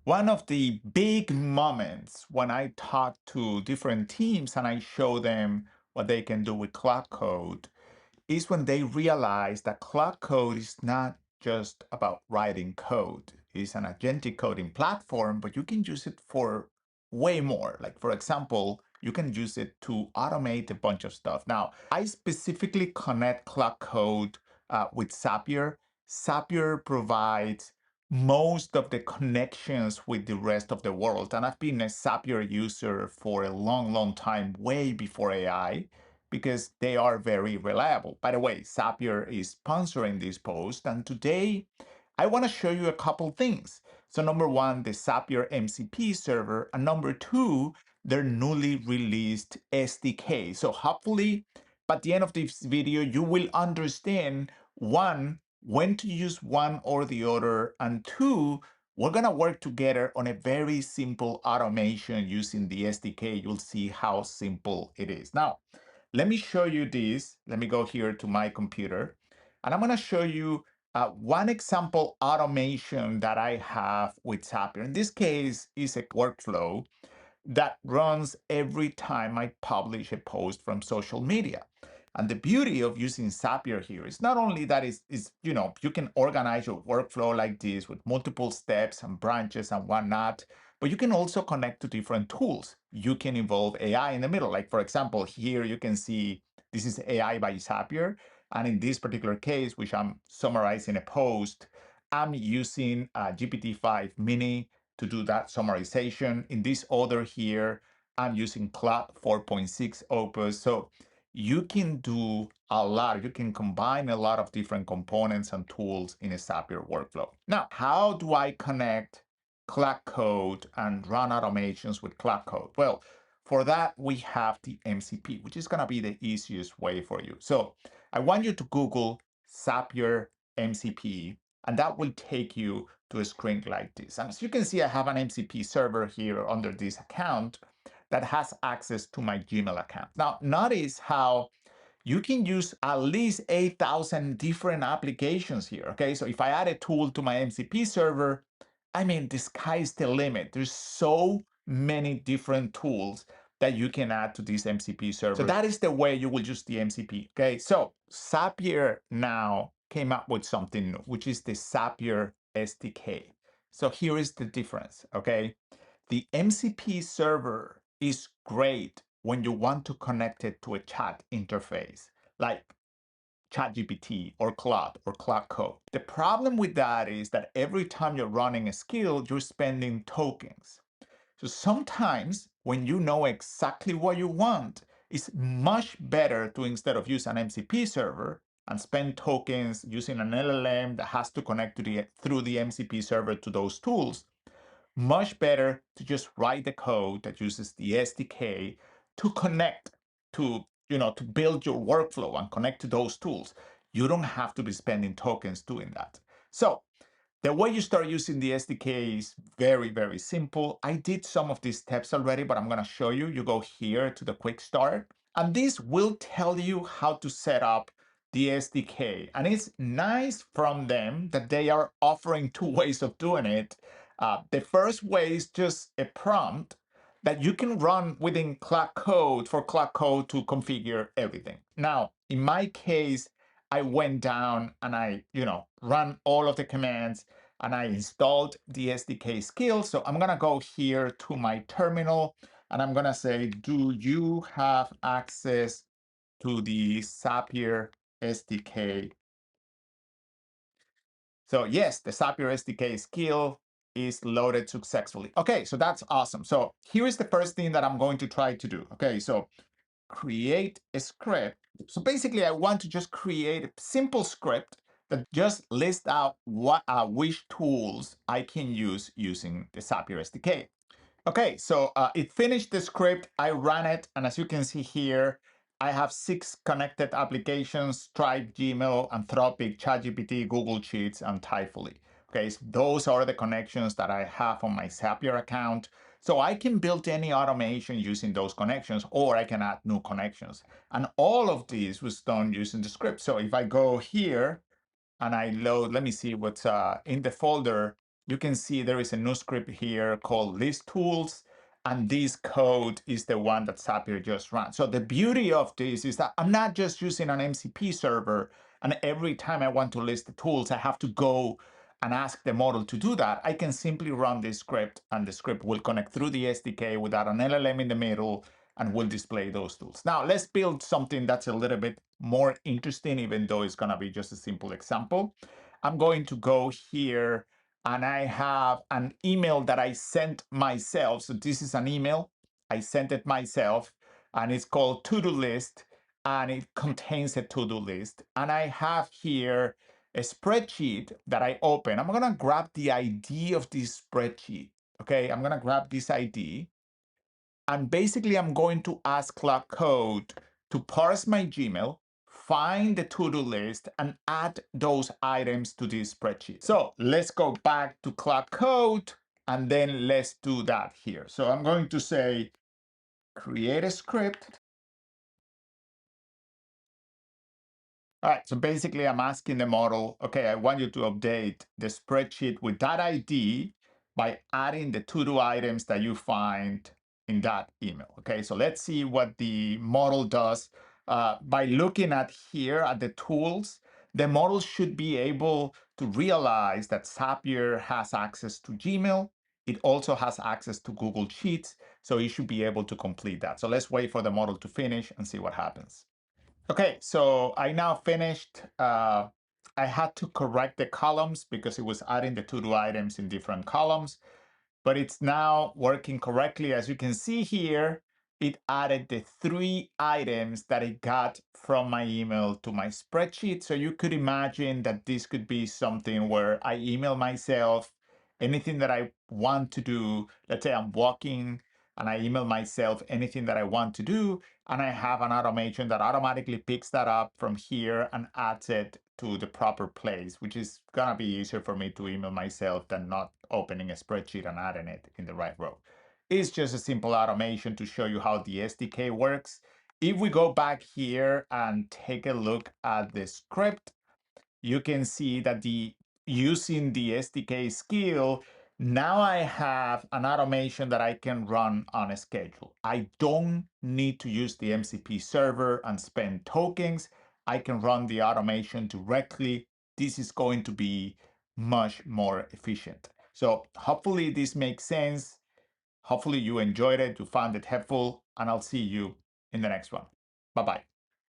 One of the big moments when I talk to different teams and I show them what they can do with Claude Code is when they realize that Claude Code is not just about writing code. It's an agentic coding platform, but you can use it for way more. Like, for example, you can use it to automate a bunch of stuff. Now, I specifically connect Claude Code with Zapier. Zapier provides most of the connections with the rest of the world. And I've been a Zapier user for a long, long time, way before AI, because they are very reliable. By the way, Zapier is sponsoring this post, and today I want to show you a couple things. So number one, the Zapier MCP server, and number two, their newly released SDK. So hopefully, by the end of this video, you will understand, one, when to use one or the other, and two, we're going to work together on a very simple automation using the SDK. You'll see how simple it is. Now, let me show you this. Let me go here to my computer, and I'm going to show you one example automation that I have with Zapier. In this case, is a workflow that runs every time I publish a post from social media. And the beauty of using Zapier here is not only that you can organize your workflow like this with multiple steps and branches and whatnot, but you can also connect to different tools. You can involve AI in the middle. Like, for example, here you can see this is AI by Zapier. And in this particular case, which I'm summarizing a post, I'm using GPT-5 Mini to do that summarization. In this other here, I'm using Claude 4.6 Opus. So you can do a lot. You can combine a lot of different components and tools in a Zapier workflow. Now, how do I connect Claude Code and run automations with Claude Code? Well, for that, we have the MCP, which is going to be the easiest way for you. So I want you to Google Zapier MCP, and that will take you to a screen like this. And as you can see, I have an MCP server here under this account that has access to my Gmail account. Now, notice how you can use at least 8,000 different applications here, okay? So if I add a tool to my MCP server, I mean, the sky's the limit. There's so many different tools that you can add to this MCP server. So that is the way you will use the MCP, okay? So Zapier now came up with something new, which is the Zapier SDK. So here is the difference, okay? The MCP server is great when you want to connect it to a chat interface, like ChatGPT or Claude Code. The problem with that is that every time you're running a skill, you're spending tokens. So sometimes when you know exactly what you want, it's much better to, instead of use an MCP server and spend tokens using an LLM that has to connect to through the MCP server to those tools, much better to just write the code that uses the SDK to connect to build your workflow and connect to those tools. You don't have to be spending tokens doing that. So the way you start using the SDK is very, very simple. I did some of these steps already, but I'm going to show you. You go here to the quick start, and this will tell you how to set up the SDK. And it's nice from them that they are offering two ways of doing it. The first way is just a prompt that you can run within Claude Code for Claude Code to configure everything. Now, in my case, I went down and I, run all of the commands and I installed the SDK skill. So I'm going to go here to my terminal and I'm going to say, do you have access to the Zapier SDK? So yes, the Zapier SDK skill is loaded successfully. Okay, so that's awesome. So here is the first thing that I'm going to try to do. Okay, so create a script. So basically, I want to just create a simple script that just lists out which tools I can use using the Zapier SDK. Okay, so it finished the script. I ran it, and as you can see here, I have 6 connected applications: Stripe, Gmail, Anthropic, ChatGPT, Google Sheets, and Typholy. Okay, so those are the connections that I have on my Zapier account. So I can build any automation using those connections, or I can add new connections. And all of this was done using the script. So if I go here and I load, let me see what's in the folder. you can see there is a new script here called list tools. And this code is the one that Zapier just ran. So the beauty of this is that I'm not just using an MCP server, and every time I want to list the tools, I have to go and ask the model to do that. I can simply run this script, and the script will connect through the SDK without an LLM in the middle and will display those tools. Now, let's build something that's a little bit more interesting, even though it's going to be just a simple example. I'm going to go here, and I have an email that I sent myself. So this is an email. I sent it myself, and it's called to-do list, and it contains a to-do list. And I have here a spreadsheet that I open. I'm going to grab the ID of this spreadsheet. Okay, I'm going to grab this ID. And basically, I'm going to ask Claude Code to parse my Gmail, find the to-do list, and add those items to this spreadsheet. So let's go back to Claude Code, and then let's do that here. So I'm going to say, create a script. All right, so basically I'm asking the model, okay, I want you to update the spreadsheet with that ID by adding the to-do items that you find in that email. Okay, so let's see what the model does. By looking at here at the tools, the model should be able to realize that Zapier has access to Gmail. It also has access to Google Sheets, so it should be able to complete that. So let's wait for the model to finish and see what happens. Okay, so I now finished. I had to correct the columns because it was adding the to-do items in different columns, but it's now working correctly. As you can see here, it added the 3 items that it got from my email to my spreadsheet. So you could imagine that this could be something where I email myself anything that I want to do. Let's say I'm walking and I email myself anything that I want to do, and I have an automation that automatically picks that up from here and adds it to the proper place, which is gonna be easier for me to email myself than not opening a spreadsheet and adding it in the right row. It's just a simple automation to show you how the SDK works. If we go back here and take a look at the script, you can see that using the SDK skill, now I have an automation that I can run on a schedule. I don't need to use the MCP server and spend tokens. I can run the automation directly. This is going to be much more efficient. So hopefully this makes sense. Hopefully you enjoyed it, you found it helpful, and I'll see you in the next one. Bye-bye.